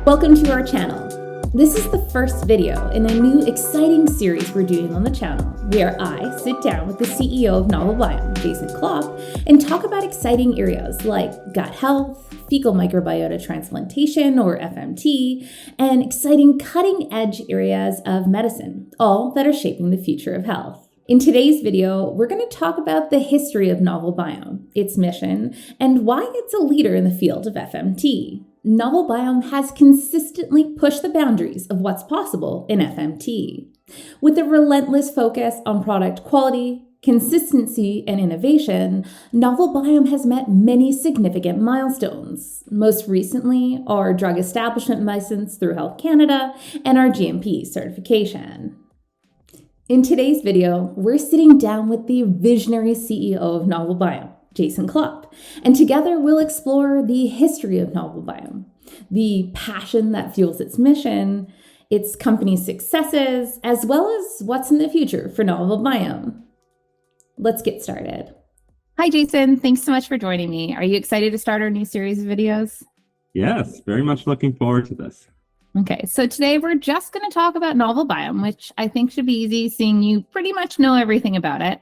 Welcome to our channel. This is the first video in a new exciting series we're doing on the channel, where I sit down with the CEO of Novel Biome, Jason Klop, and talk about exciting areas like gut health, fecal microbiota transplantation, or FMT, and exciting cutting-edge areas of medicine, all that are shaping the future of health. In today's video, we're going to talk about the history of Novel Biome, its mission, and why it's a leader in the field of FMT. Novel Biome has consistently pushed the boundaries of what's possible in FMT. With a relentless focus on product quality, consistency, and innovation, Novel Biome has met many significant milestones. Most recently, our drug establishment license through Health Canada and our GMP certification. In today's video, we're sitting down with the visionary CEO of Novel Biome, Jason Klop, and together we'll explore the history of Novel Biome, the passion that fuels its mission, its company's successes, as well as what's in the future for Novel Biome. Let's get started. Hi, Jason. Thanks so much for joining me. Are you excited to start our new series of videos? Yes, very much looking forward to this. Okay, so today we're just going to talk about Novel Biome, which I think should be easy, seeing you pretty much know everything about it.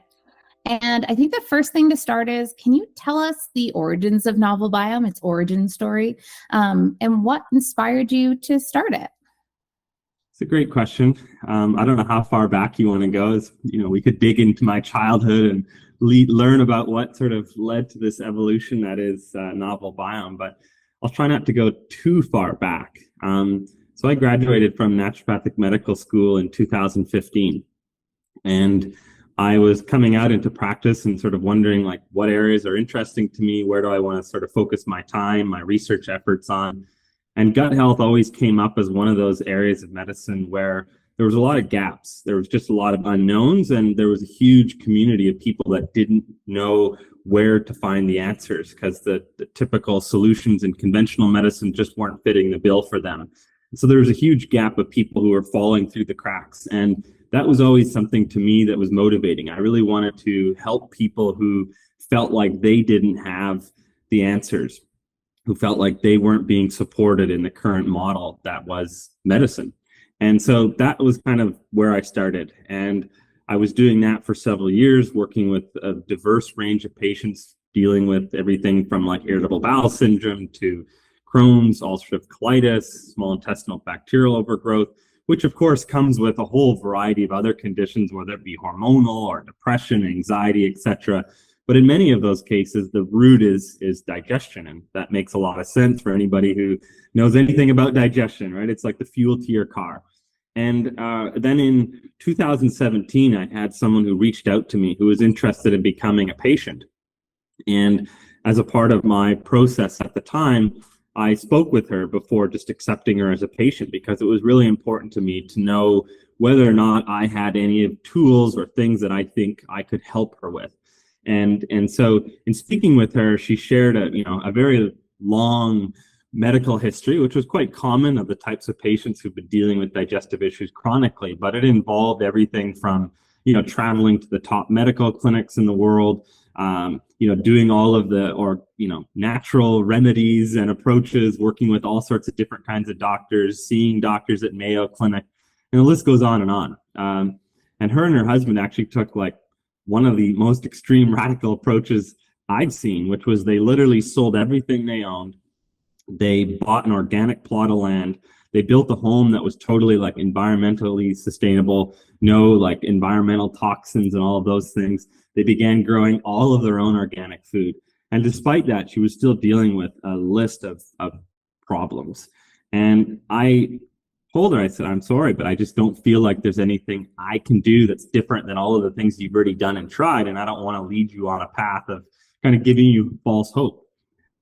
And I think the first thing to start is, can you tell us the origins of Novel Biome, its origin story, and what inspired you to start it? It's a great question. I don't know how far back you want to go. We could dig into my childhood and learn about what sort of led to this evolution that is Novel Biome, but I'll try not to go too far back. So I graduated from naturopathic medical school in 2015, and I was coming out into practice and sort of wondering, like, what areas are interesting to me? Where do I want to sort of focus my time, my research efforts on? And gut health always came up as one of those areas of medicine where there was a lot of gaps. There was just a lot of unknowns, and there was a huge community of people that didn't know where to find the answers because the typical solutions in conventional medicine just weren't fitting the bill for them. So there was a huge gap of people who were falling through the cracks. And that was always something to me that was motivating. I really wanted to help people who felt like they didn't have the answers, who felt like they weren't being supported in the current model that was medicine. And so that was kind of where I started. And I was doing that for several years, working with a diverse range of patients, dealing with everything from like irritable bowel syndrome to Crohn's, ulcerative colitis, small intestinal bacterial overgrowth, which of course comes with a whole variety of other conditions, whether it be hormonal or depression, anxiety, etc. But in many of those cases, the root is digestion, and that makes a lot of sense for anybody who knows anything about digestion, right? It's like the fuel to your car. And then in 2017, I had someone who reached out to me who was interested in becoming a patient. And as a part of my process at the time, I spoke with her before just accepting her as a patient, because it was really important to me to know whether or not I had any tools or things that I think I could help her with. And so in speaking with her, she shared a very long medical history, which was quite common of the types of patients who've been dealing with digestive issues chronically, but it involved everything from, traveling to the top medical clinics in the world, doing all of the, natural remedies and approaches, working with all sorts of different kinds of doctors, seeing doctors at Mayo Clinic, and the list goes on and on. And her husband actually took like one of the most extreme radical approaches I've seen, which was they literally sold everything they owned. They bought an organic plot of land. They built a home that was totally like environmentally sustainable, no like environmental toxins and all of those things. They began growing all of their own organic food. And despite that, she was still dealing with a list of problems. And I told her, I said, I'm sorry, but I just don't feel like there's anything I can do that's different than all of the things you've already done and tried. And I don't want to lead you on a path of kind of giving you false hope.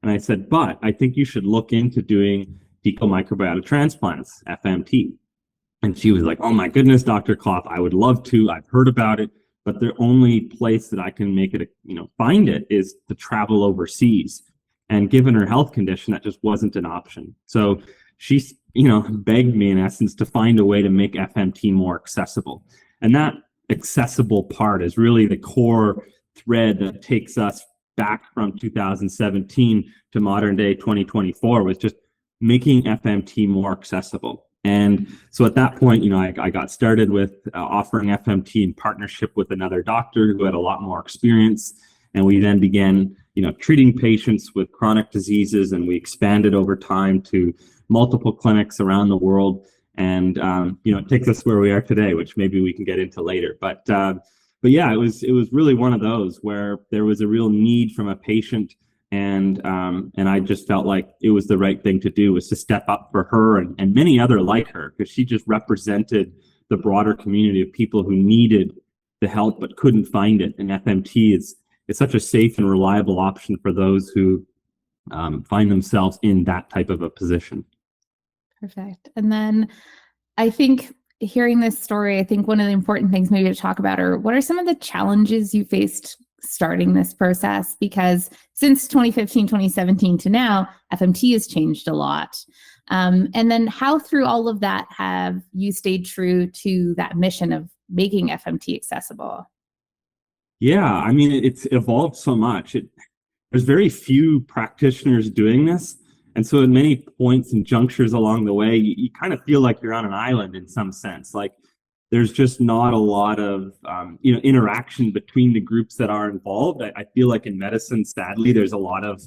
And I said, but I think you should look into doing fecal microbiota transplants, FMT. And she was like, oh my goodness, Dr. Klop, I would love to. I've heard about it, but the only place that I can make it, find it is to travel overseas. And given her health condition, that just wasn't an option. So she, begged me in essence to find a way to make FMT more accessible. And that accessible part is really the core thread that takes us back from 2017 to modern day 2024, was just making FMT more accessible. And so at that point, I got started with offering FMT in partnership with another doctor who had a lot more experience. And we then began, treating patients with chronic diseases, and we expanded over time to multiple clinics around the world. And, it takes us where we are today, which maybe we can get into later. But yeah, it was really one of those where there was a real need from a patient. And I just felt like it was the right thing to do, was to step up for her and many other like her, because she just represented the broader community of people who needed the help but couldn't find it. And FMT is such a safe and reliable option for those who find themselves in that type of a position. Perfect. And then I think hearing this story, I think one of the important things maybe to talk about are what are some of the challenges you faced starting this process? Because since 2015, 2017 to now, FMT has changed a lot. And then how through all of that have you stayed true to that mission of making FMT accessible? Yeah, I mean, it's evolved so much. There's very few practitioners doing this. And so at many points and junctures along the way, you kind of feel like you're on an island in some sense. Like there's just not a lot of interaction between the groups that are involved. I feel like in medicine, sadly, there's a lot of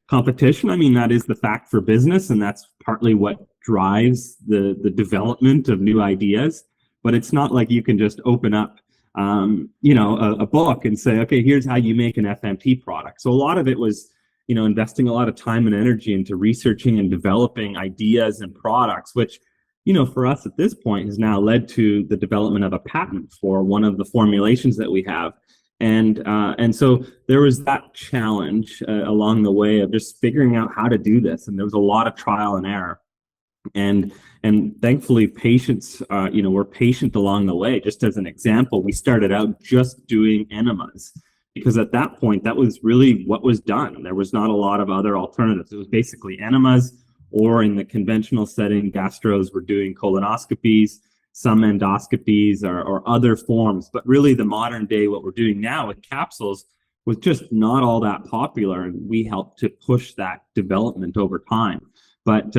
competition. I mean, that is the fact for business, and that's partly what drives the development of new ideas. But it's not like you can just open up a book and say, okay, here's how you make an FMT product. So a lot of it was investing a lot of time and energy into researching and developing ideas and products, which, for us at this point has now led to the development of a patent for one of the formulations that we have. And so there was that challenge along the way of just figuring out how to do this. And there was a lot of trial and error. And thankfully patients, were patient along the way. Just as an example, we started out just doing enemas, because at that point, that was really what was done. There was not a lot of other alternatives. It was basically enemas, or in the conventional setting, gastros were doing colonoscopies, some endoscopies or other forms. But really the modern day, what we're doing now with capsules was just not all that popular. And we helped to push that development over time. But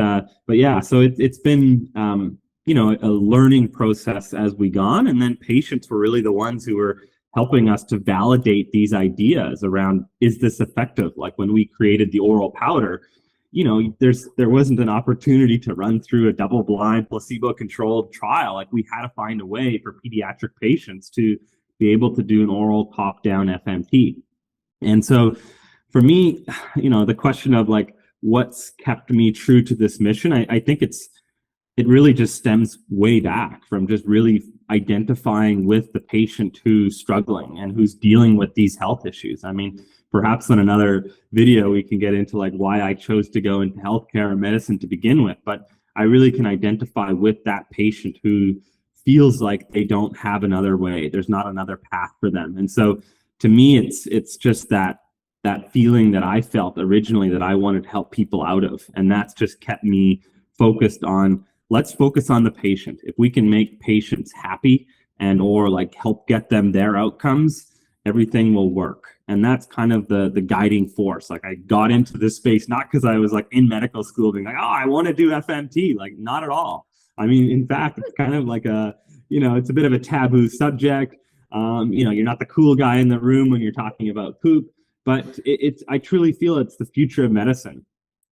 yeah, so it's been, a learning process as we gone. And then patients were really the ones who were helping us to validate these ideas around, is this effective? Like when we created the oral powder, there wasn't an opportunity to run through a double-blind, placebo-controlled trial. Like we had to find a way for pediatric patients to be able to do an oral top-down FMT. And so for me, the question of like, what's kept me true to this mission, I think it really just stems way back from just really identifying with the patient who's struggling and who's dealing with these health issues. I mean, perhaps in another video, we can get into like why I chose to go into healthcare and medicine to begin with, but I really can identify with that patient who feels like they don't have another way. There's not another path for them. And so to me, it's just that feeling that I felt originally that I wanted to help people out of. And that's just kept me focused on, let's focus on the patient. If we can make patients happy and or like help get them their outcomes, everything will work. And that's kind of the guiding force. Like I got into this space, not because I was like in medical school being like, oh, I want to do FMT, like not at all. I mean, in fact, it's kind of like it's a bit of a taboo subject. You're not the cool guy in the room when you're talking about poop, but I truly feel it's the future of medicine.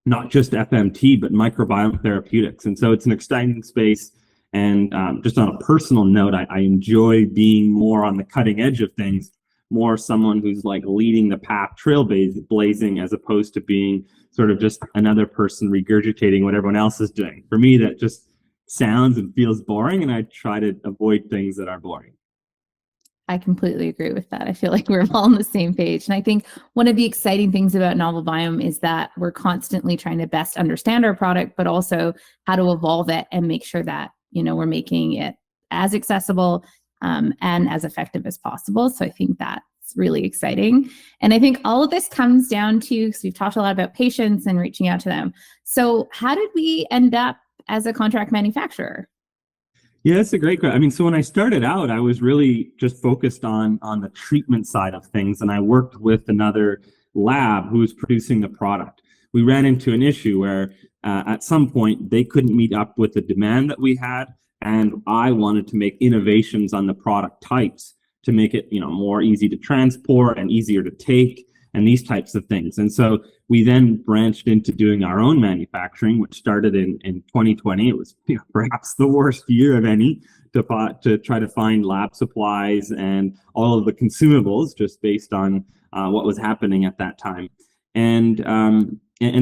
Not just FMT, but microbiome therapeutics. And so it's an exciting space. And just on a personal note, I enjoy being more on the cutting edge of things, more someone who's like leading the path, trailblazing, as opposed to being sort of just another person regurgitating what everyone else is doing. For me, that just sounds and feels boring, and I try to avoid things that are boring. I completely agree with that. I feel like we're all on the same page. And I think one of the exciting things about Novel Biome is that we're constantly trying to best understand our product, but also how to evolve it and make sure that, we're making it as accessible and as effective as possible. So I think that's really exciting. And I think all of this comes down to, because we've talked a lot about patients and reaching out to them. So how did we end up as a contract manufacturer? Yeah, that's a great question. I mean, so when I started out, I was really just focused on the treatment side of things, and I worked with another lab who was producing the product. We ran into an issue where at some point they couldn't meet up with the demand that we had, and I wanted to make innovations on the product types to make it, more easy to transport and easier to take and these types of things. And so we then branched into doing our own manufacturing, which started in 2020. It was perhaps the worst year of any to try to find lab supplies and all of the consumables just based on what was happening at that time. And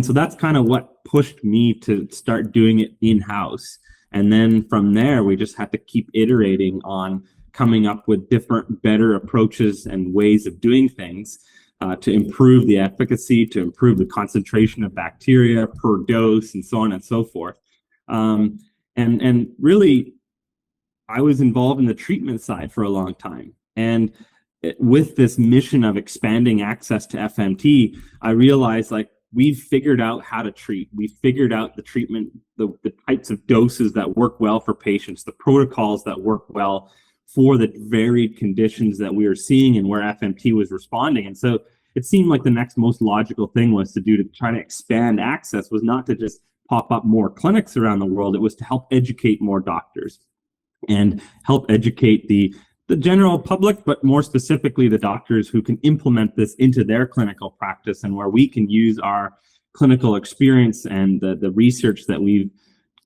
so that's kind of what pushed me to start doing it in-house. And then from there, we just had to keep iterating on coming up with different, better approaches and ways of doing things to improve the efficacy, to improve the concentration of bacteria per dose, and so on and so forth. And really, I was involved in the treatment side for a long time. And with this mission of expanding access to FMT, I realized we've figured out how to treat. We've figured out the treatment, the types of doses that work well for patients, the protocols that work well for the varied conditions that we were seeing and where FMT was responding. And so it seemed like the next most logical thing was to do to try to expand access was not to just pop up more clinics around the world. It was to help educate more doctors and help educate the general public, but more specifically the doctors who can implement this into their clinical practice, and where we can use our clinical experience and the research that we've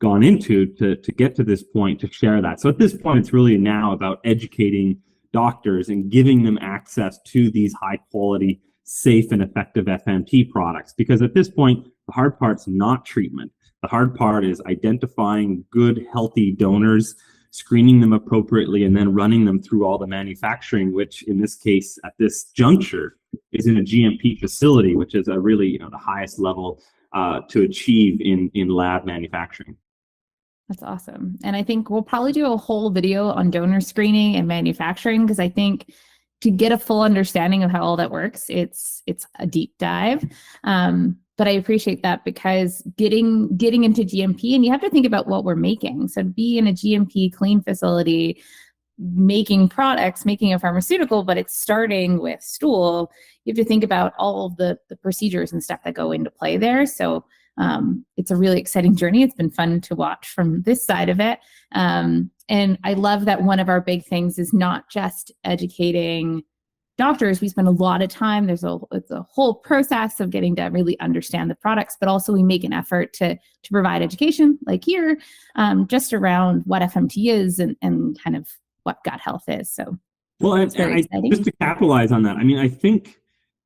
gone into to get to this point to share that. So at this point, it's really now about educating doctors and giving them access to these high quality, safe and effective FMT products. Because at this point, the hard part's not treatment. The hard part is identifying good, healthy donors, screening them appropriately, and then running them through all the manufacturing, which in this case, at this juncture, is in a GMP facility, which is a really, the highest level to achieve in lab manufacturing. That's awesome. And I think we'll probably do a whole video on donor screening and manufacturing, because I think to get a full understanding of how all that works, it's a deep dive. But I appreciate that, because getting into GMP, and you have to think about what we're making. So to be in a GMP clean facility, making products, making a pharmaceutical, but it's starting with stool, you have to think about all of the procedures and stuff that go into play there. So it's a really exciting journey. It's been fun to watch from this side of it. And I love that one of our big things is not just educating doctors. We spend a lot of time. It's a whole process of getting to really understand the products, but also we make an effort to provide education, like here, just around what FMT is and kind of what gut health is. So, well, and just to capitalize on that, I think,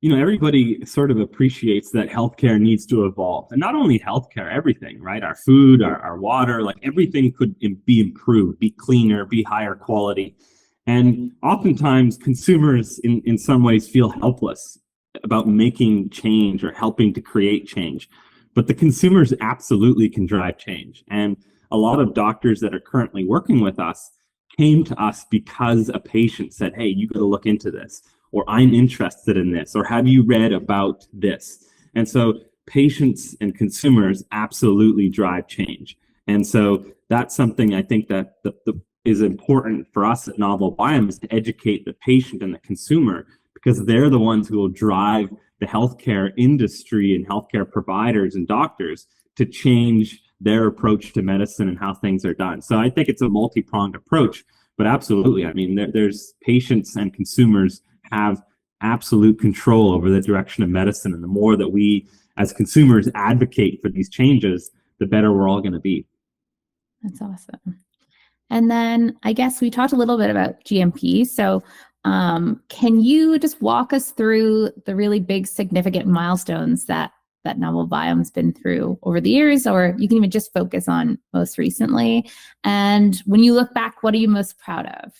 everybody sort of appreciates that healthcare needs to evolve, and not only healthcare, everything, right? Our food, our water, everything could be improved, be cleaner, be higher quality. And oftentimes consumers in some ways feel helpless about making change or helping to create change, but the consumers absolutely can drive change. And a lot of doctors that are currently working with us came to us because a patient said, hey, you got to look into this, or I'm interested in this, or have you read about this? And so patients and consumers absolutely drive change. And so that's something I think that is important for us at Novel Biome, is to educate the patient and the consumer, because they're the ones who will drive the healthcare industry and healthcare providers and doctors to change their approach to medicine and how things are done. So I think it's a multi-pronged approach, but absolutely, there's patients and consumers have absolute control over the direction of medicine. And the more that we as consumers advocate for these changes, the better we're all going to be. That's awesome. And then I guess we talked a little bit about GMP. So can you just walk us through the really big, significant milestones that Novel Biome's been through over the years, or you can even just focus on most recently? And when you look back, what are you most proud of?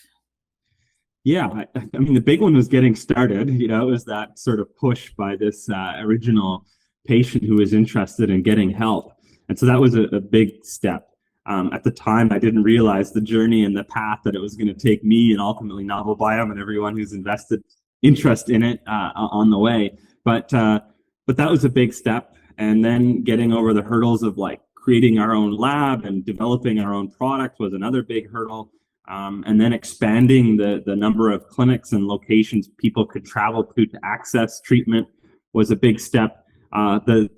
Yeah, the big one was getting started. It was that sort of push by this original patient who was interested in getting help. And so that was a big step. At the time, I didn't realize the journey and the path that it was going to take me and ultimately Novel Biome and everyone who's invested interest in it on the way. But that was a big step. And then getting over the hurdles of creating our own lab and developing our own product was another big hurdle. And then expanding the number of clinics and locations people could travel to access treatment was a big step. The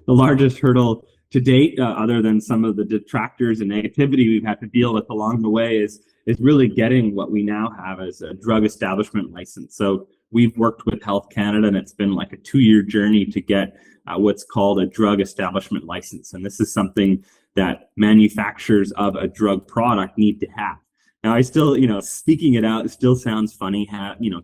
largest hurdle to date, other than some of the detractors and negativity we've had to deal with along the way, is really getting what we now have as a drug establishment license. So we've worked with Health Canada, and it's been like a 2-year journey to get what's called a drug establishment license. And this is something that manufacturers of a drug product need to have. Now, I still, speaking it out, it still sounds funny,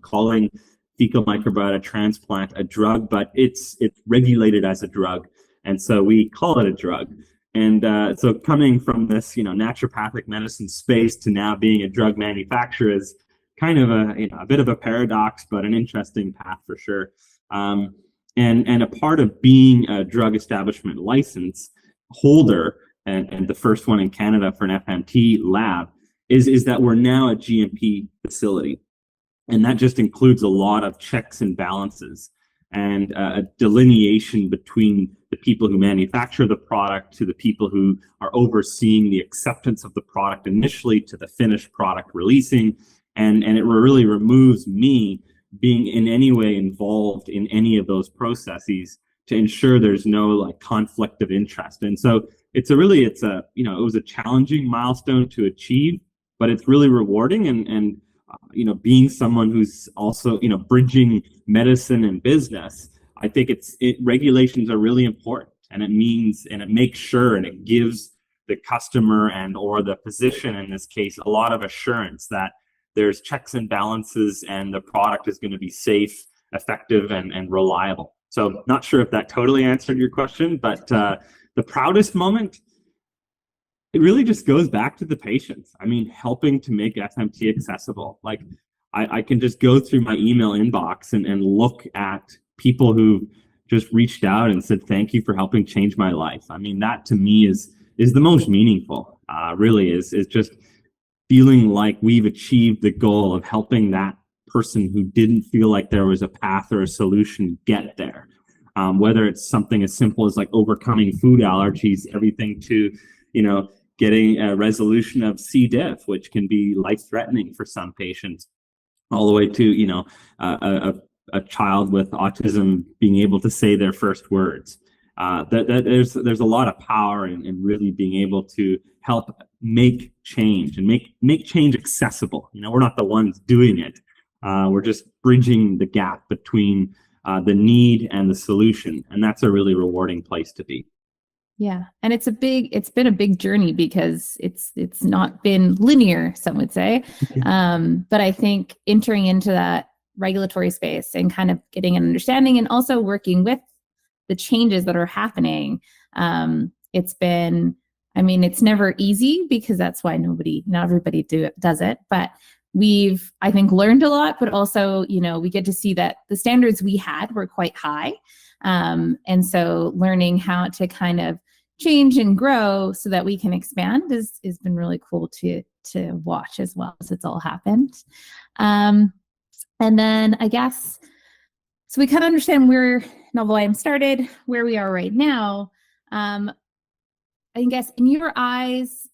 calling fecal microbiota transplant a drug, but it's regulated as a drug. And so we call it a drug. And so coming from this, naturopathic medicine space to now being a drug manufacturer is kind of a bit of a paradox, but an interesting path for sure. And a part of being a drug establishment license holder, and the first one in Canada for an FMT lab, is that we're now a GMP facility. And that just includes a lot of checks and balances and a delineation between the people who manufacture the product to the people who are overseeing the acceptance of the product initially to the finished product releasing. And it really removes me being in any way involved in any of those processes to ensure there's no conflict of interest. And so it was a challenging milestone to achieve, but it's really rewarding. And being someone who's also, bridging medicine and business, I think regulations are really important, and it makes sure, and it gives the customer or the physician in this case a lot of assurance that there's checks and balances and the product is going to be safe, effective, and reliable. So not sure if that totally answered your question, but the proudest moment, it really just goes back to the patients. I mean, helping to make FMT accessible. I can just go through my email inbox and look at people who just reached out and said, thank you for helping change my life. I mean, that to me is the most meaningful, really is just feeling like we've achieved the goal of helping that person who didn't feel like there was a path or a solution get there. Whether it's something as simple as overcoming food allergies, everything to, getting a resolution of C. diff, which can be life-threatening for some patients, all the way to, a child with autism being able to say their first words. There's a lot of power in really being able to help make change and make change accessible. We're not the ones doing it. We're just bridging the gap between the need and the solution. And that's a really rewarding place to be. Yeah. And it's been a big journey because it's not been linear, some would say. But I think entering into that regulatory space and kind of getting an understanding and also working with the changes that are happening, it's never easy because that's why not everybody does it. But we've, I think, learned a lot, but also, we get to see that the standards we had were quite high. And so learning how to kind of change and grow so that we can expand has been really cool to watch as well as it's all happened. And then I guess, so we kind of understand where Novel Biome started, where we are right now. I guess in your eyes,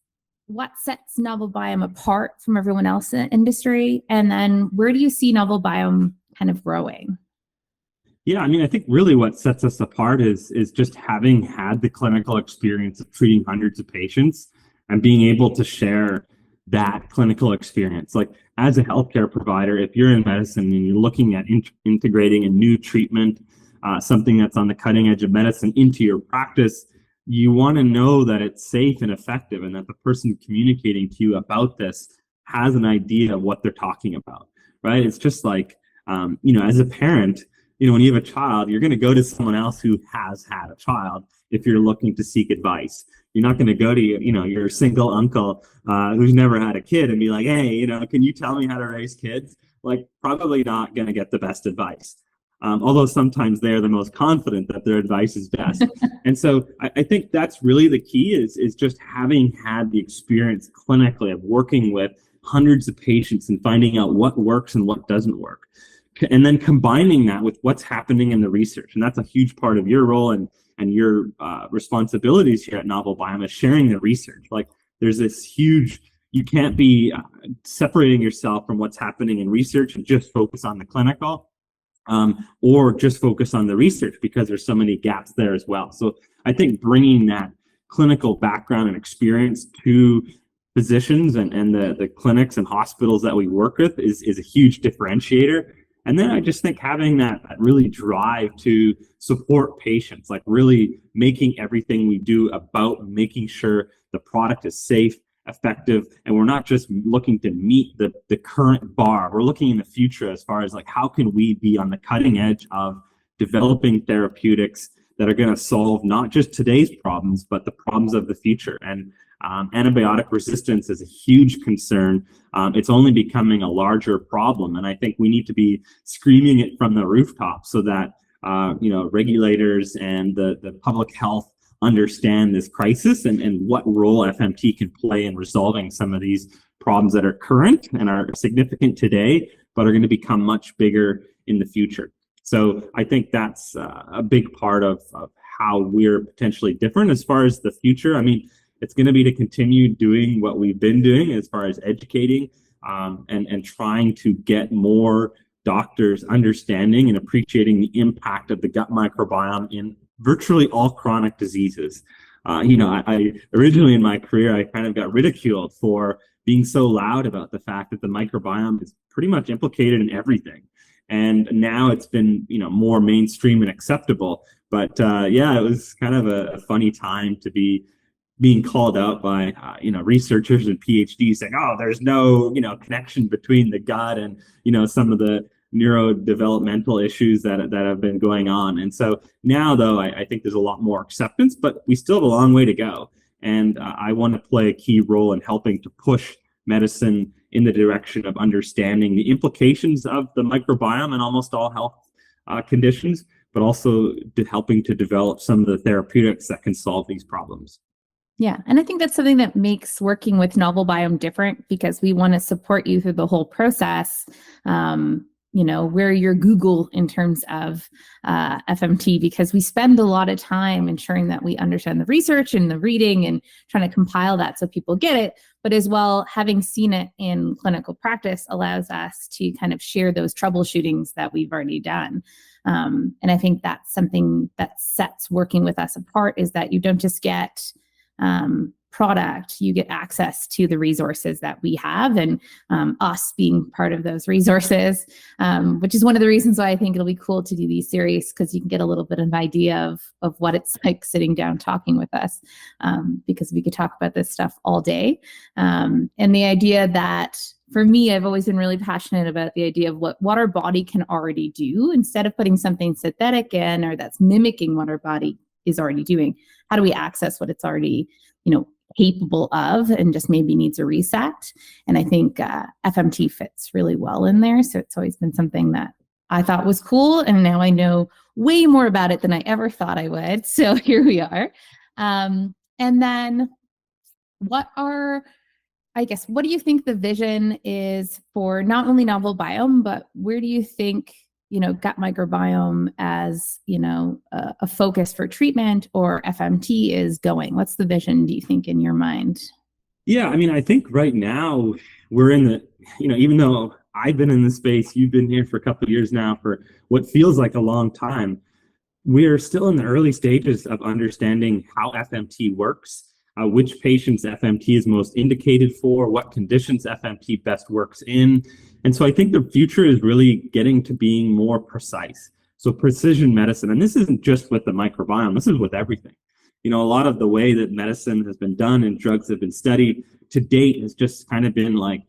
what sets Novel Biome apart from everyone else in the industry? And then where do you see Novel Biome kind of growing? Yeah, I think really what sets us apart is just having had the clinical experience of treating hundreds of patients and being able to share that clinical experience. As a healthcare provider, if you're in medicine and you're looking at integrating a new treatment, something that's on the cutting edge of medicine into your practice, you want to know that it's safe and effective and that the person communicating to you about this has an idea of what they're talking about, right? It's just as a parent, when you have a child, you're going to go to someone else who has had a child if you're looking to seek advice. You're not going to go to your single uncle who's never had a kid and be like, hey, can you tell me how to raise kids? Probably not going to get the best advice. Although sometimes they're the most confident that their advice is best. And so I think that's really the key is just having had the experience clinically of working with hundreds of patients and finding out what works and what doesn't work. And then combining that with what's happening in the research. And that's a huge part of your role and your responsibilities here at Novel Biome is sharing the research. There's this huge, you can't be separating yourself from what's happening in research and just focus on the clinical or just focus on the research because there's so many gaps there as well. So I think bringing that clinical background and experience to physicians and the clinics and hospitals that we work with is a huge differentiator. And then I just think having that really drive to support patients, like really making everything we do about making sure the product is safe, effective, and we're not just looking to meet the current bar. We're looking in the future as far as like how can we be on the cutting edge of developing therapeutics that are going to solve not just today's problems, but the problems of the future. And antibiotic resistance is a huge concern. It's only becoming a larger problem, and I think we need to be screaming it from the rooftop so that regulators and the public health understand this crisis and what role FMT can play in resolving some of these problems that are current and are significant today, but are going to become much bigger in the future. So I think that's a big part of how we're potentially different as far as the future. I mean, it's going to be to continue doing what we've been doing as far as educating and trying to get more doctors understanding and appreciating the impact of the gut microbiome in virtually all chronic diseases. I originally in my career, I kind of got ridiculed for being so loud about the fact that the microbiome is pretty much implicated in everything. And now it's been, more mainstream and acceptable. But it was kind of a funny time to be being called out by, researchers and PhDs saying, oh, there's no, connection between the gut and, some of the neurodevelopmental issues that have been going on. And so now, though, I think there's a lot more acceptance, but we still have a long way to go. And I want to play a key role in helping to push medicine in the direction of understanding the implications of the microbiome in almost all health conditions, but also helping to develop some of the therapeutics that can solve these problems. Yeah. And I think that's something that makes working with Novel Biome different, because we want to support you through the whole process. We're your Google in terms of FMT, because we spend a lot of time ensuring that we understand the research and the reading and trying to compile that so people get it. But as well, having seen it in clinical practice allows us to kind of share those troubleshootings that we've already done. And I think that's something that sets working with us apart, is that you don't just get product, you get access to the resources that we have, and us being part of those resources, which is one of the reasons why I think it'll be cool to do these series, because you can get a little bit of an idea of what it's like sitting down talking with us, because we could talk about this stuff all day. And the idea that, for me, I've always been really passionate about the idea of what our body can already do, instead of putting something synthetic in or that's mimicking what our body is already doing. How do we access what it's already, capable of, and just maybe needs a reset? And I think FMT fits really well in there. So it's always been something that I thought was cool. And now I know way more about it than I ever thought I would. So here we are. And then what do you think the vision is for not only Novel Biome, but where do you think gut microbiome as, a focus for treatment, or FMT is going? What's the vision, do you think, in your mind? Yeah, I mean, I think right now we're in the, even though I've been in the space, you've been here for a couple of years now, for what feels like a long time, we're still in the early stages of understanding how FMT works, which patients FMT is most indicated for, what conditions FMT best works in. And so I think the future is really getting to being more precise. So precision medicine, and this isn't just with the microbiome, this is with everything. A lot of the way that medicine has been done and drugs have been studied to date has just kind of been like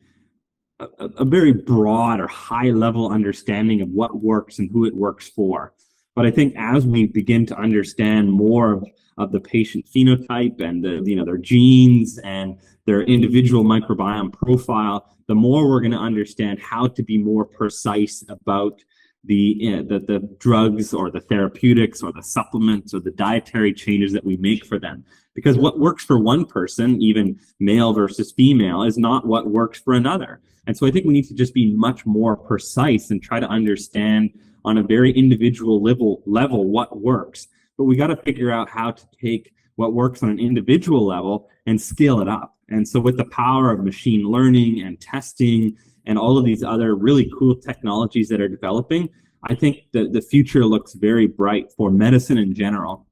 a very broad or high level understanding of what works and who it works for. But I think as we begin to understand more of the patient phenotype and their genes and their individual microbiome profile, the more we're going to understand how to be more precise about the drugs or the therapeutics or the supplements or the dietary changes that we make for them. Because what works for one person, even male versus female, is not what works for another. And so I think we need to just be much more precise and try to understand on a very individual level what works. But we got to figure out how to take what works on an individual level and scale it up. And so with the power of machine learning and testing and all of these other really cool technologies that are developing, I think that the future looks very bright for medicine in general.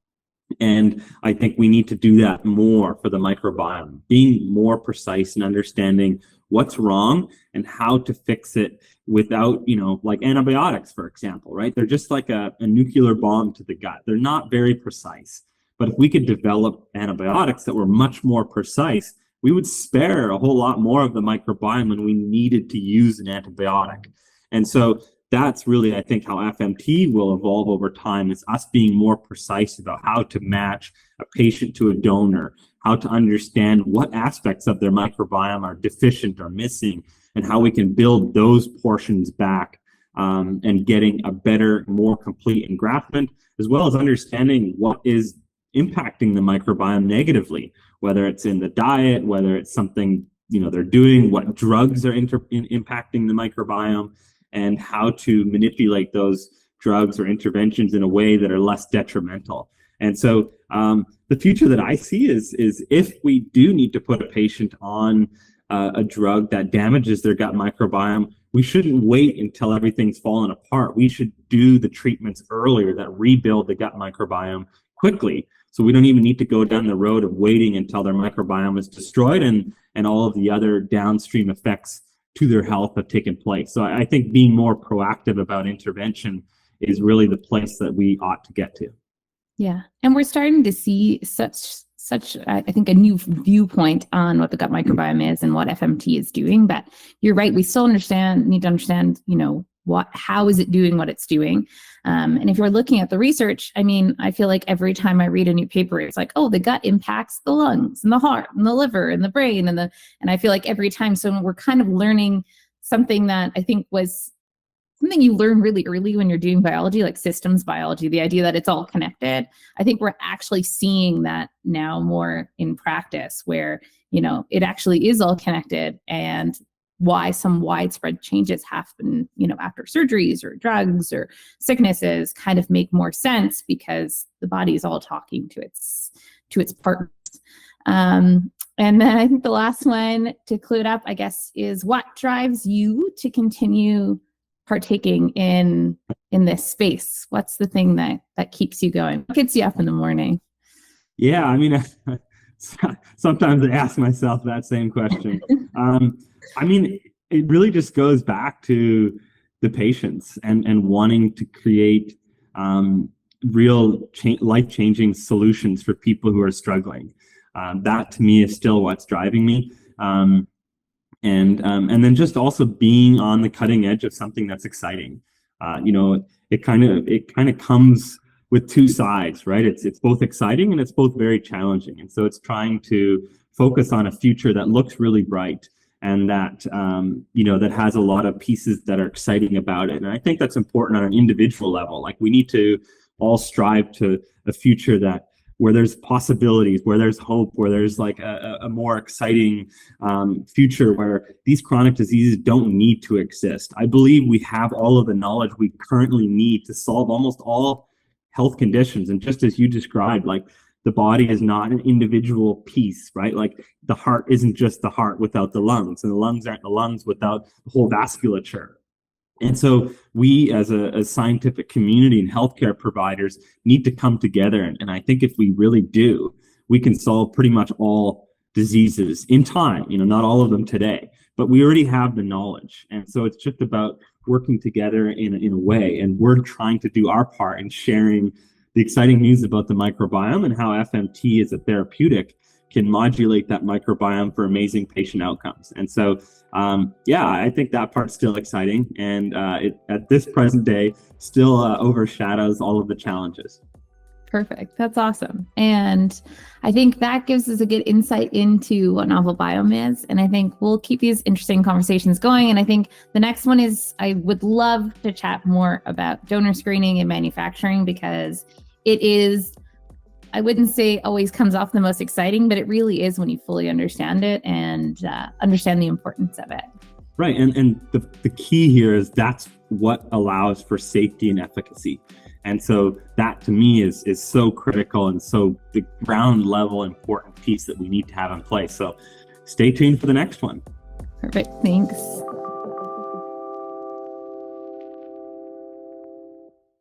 And I think we need to do that more for the microbiome, being more precise and understanding what's wrong and how to fix it without, like antibiotics, for example, right? They're just like a nuclear bomb to the gut. They're not very precise. But if we could develop antibiotics that were much more precise, we would spare a whole lot more of the microbiome when we needed to use an antibiotic. And so that's really, I think, how FMT will evolve over time, is us being more precise about how to match a patient to a donor, how to understand what aspects of their microbiome are deficient or missing, and how we can build those portions back, and getting a better, more complete engraftment, as well as understanding what is impacting the microbiome negatively, whether it's in the diet, whether it's something they're doing, what drugs are impacting the microbiome, and how to manipulate those drugs or interventions in a way that are less detrimental. And so the future that I see is if we do need to put a patient on a drug that damages their gut microbiome, we shouldn't wait until everything's fallen apart. We should do the treatments earlier that rebuild the gut microbiome quickly. So we don't even need to go down the road of waiting until their microbiome is destroyed and all of the other downstream effects to their health have taken place. So I think being more proactive about intervention is really the place that we ought to get to. Yeah. And we're starting to see such I think a new viewpoint on what the gut microbiome is and what FMT is doing. But you're right, we still need to understand, how is it doing what it's doing? And if you're looking at the research, I feel like every time I read a new paper, it's like, oh, the gut impacts the lungs and the heart and the liver and the brain and I feel like every time, so we're kind of learning something that I think was something you learn really early when you're doing biology, like systems biology, the idea that it's all connected. I think we're actually seeing that now more in practice, where, it actually is all connected, and why some widespread changes happen, after surgeries or drugs or sicknesses kind of make more sense, because the body is all talking to its partners. And then I think the last one to clue it up, I guess, is what drives you to continue partaking in this space? What's the thing that keeps you going? What gets you up in the morning? Yeah, sometimes I ask myself that same question. It really just goes back to the patients and wanting to create real life-changing solutions for people who are struggling. That to me is still what's driving me. And then just also being on the cutting edge of something that's exciting. It kind of comes with two sides, right? It's both exciting and it's both very challenging. And so it's trying to focus on a future that looks really bright, and that that has a lot of pieces that are exciting about it. And I think that's important on an individual level. Like, we need to all strive to a future where there's possibilities, where there's hope, where there's like a more exciting future where these chronic diseases don't need to exist. I believe we have all of the knowledge we currently need to solve almost all health conditions. And just as you described, like, the body is not an individual piece, right? Like, the heart isn't just the heart without the lungs, and the lungs aren't the lungs without the whole vasculature. And so we as a scientific community and healthcare providers need to come together. And I think if we really do, we can solve pretty much all diseases in time, not all of them today, but we already have the knowledge. And so it's just about working together in a way. And we're trying to do our part in sharing the exciting news about the microbiome and how FMT as a therapeutic can modulate that microbiome for amazing patient outcomes. And so, I think that part's still exciting, and it at this present day still overshadows all of the challenges. Perfect. That's awesome. And I think that gives us a good insight into what Novel Biome is. And I think we'll keep these interesting conversations going. And I think the next one is, I would love to chat more about donor screening and manufacturing, because it is, I wouldn't say always comes off the most exciting, but it really is when you fully understand it and understand the importance of it. Right. And the key here is that's what allows for safety and efficacy. And so that to me is so critical, and so the ground level important piece that we need to have in place. So stay tuned for the next one. Perfect. Thanks.